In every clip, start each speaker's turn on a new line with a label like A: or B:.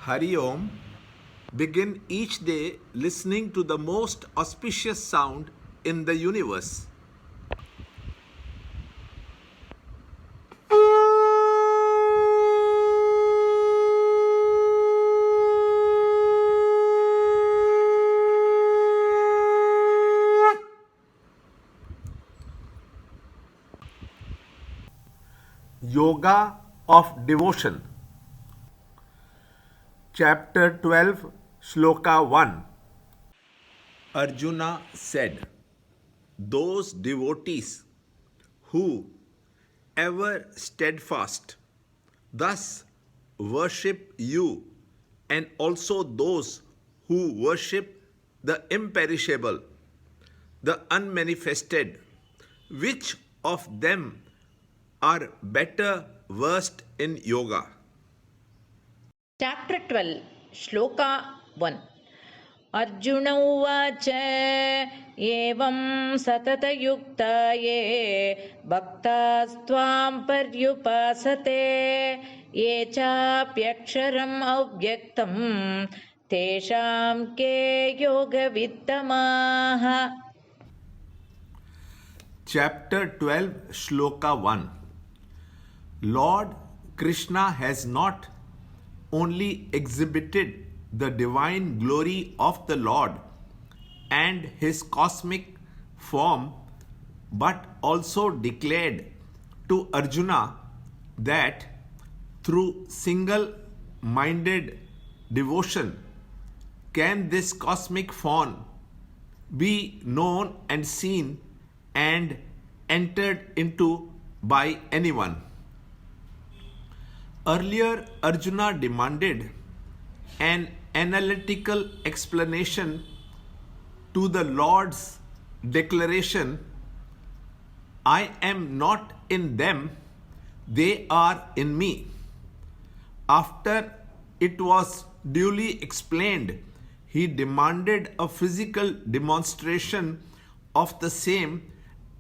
A: Hari Om. Begin each day listening to the most auspicious sound in the universe. Yoga of Devotion. Chapter 12, Shloka 1. Arjuna said, "Those devotees who, ever steadfast, thus worship you, and also those who worship the imperishable, the unmanifested, which of them are better versed in yoga?"
B: Chapter 12, Shloka 1. Arjuna uvacha evam satatayukta ye bhaktastvam paryupasate ye chapyaksharam avyaktam tesham ke yoga vittamaha.
A: Chapter 12, Shloka 1. Lord Krishna has not only exhibited the divine glory of the Lord and his cosmic form, but also declared to Arjuna that through single-minded devotion can this cosmic form be known and seen and entered into by anyone. Earlier, Arjuna demanded an analytical explanation to the Lord's declaration, "I am not in them, they are in me." After it was duly explained, he demanded a physical demonstration of the same,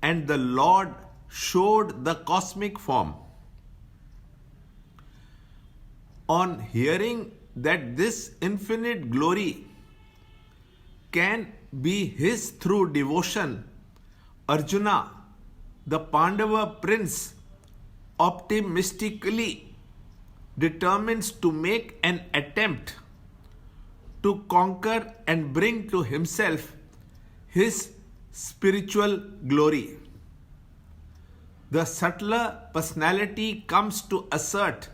A: and the Lord showed the cosmic form. On hearing that this infinite glory can be his through devotion, Arjuna, the Pandava prince, optimistically determines to make an attempt to conquer and bring to himself his spiritual glory. The subtler personality comes to assert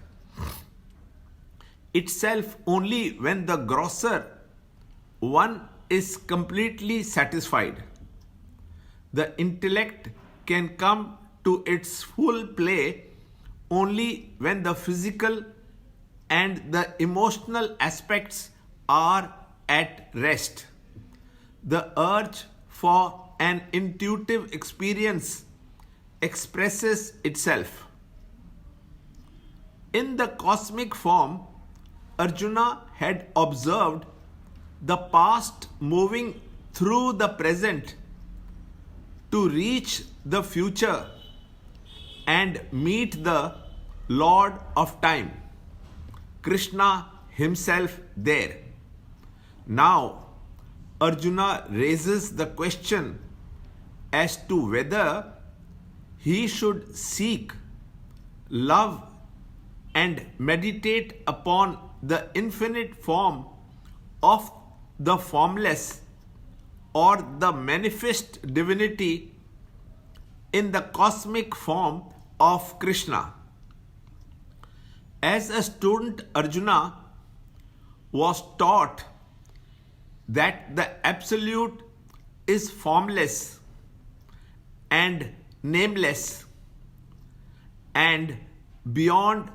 A: itself only when the grosser one is completely satisfied. The intellect can come to its full play only when the physical and the emotional aspects are at rest. The urge for an intuitive experience expresses itself. In the cosmic form, Arjuna had observed the past moving through the present to reach the future and meet the Lord of Time, Krishna himself there. Now, Arjuna raises the question as to whether he should seek, love, and meditate upon the infinite form of the formless or the manifest divinity in the cosmic form of Krishna. As a student, Arjuna was taught that the Absolute is formless and nameless and beyond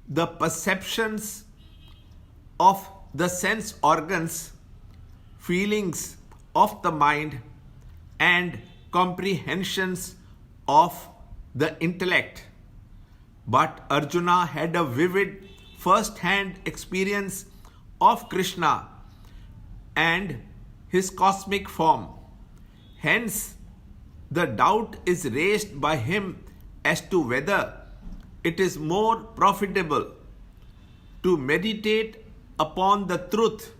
A: the perceptions of the sense organs, feelings of the mind, and comprehensions of the intellect. But Arjuna had a vivid first-hand experience of Krishna and his cosmic form. Hence, the doubt is raised by him as to whether it is more profitable to meditate upon the truth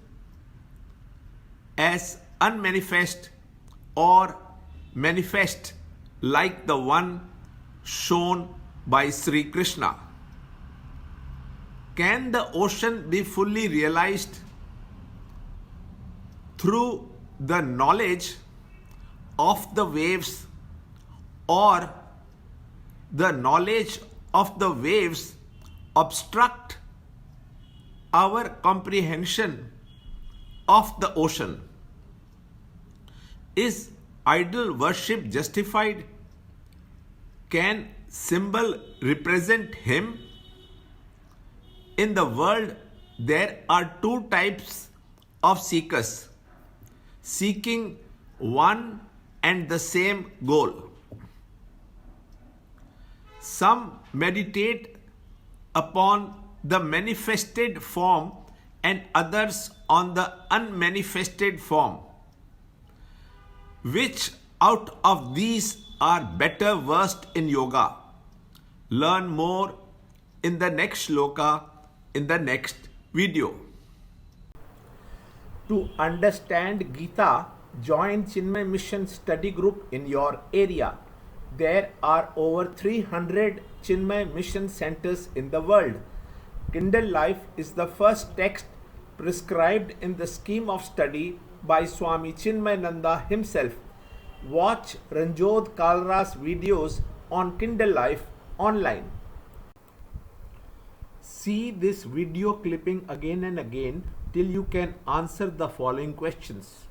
A: as unmanifest or manifest like the one shown by Sri Krishna? Can the ocean be fully realized through the knowledge of the waves, or the knowledge of the waves obstruct our comprehension of the ocean? Is idol worship justified? Can symbol represent him? In the world, there are two types of seekers, seeking one and the same goal. Some meditate upon the manifested form and others on the unmanifested form. Which out of these are better versed in yoga? Learn more in the next shloka in the next video. To understand Gita, join Chinmaya Mission study group in your area. There are over 300 Chinmaya Mission centers in the world. Kindle Life is the first text prescribed in the scheme of study by Swami Chinmayananda himself. Watch Ranjod Kalra's videos on Kindle Life online. See this video clipping again and again till you can answer the following questions.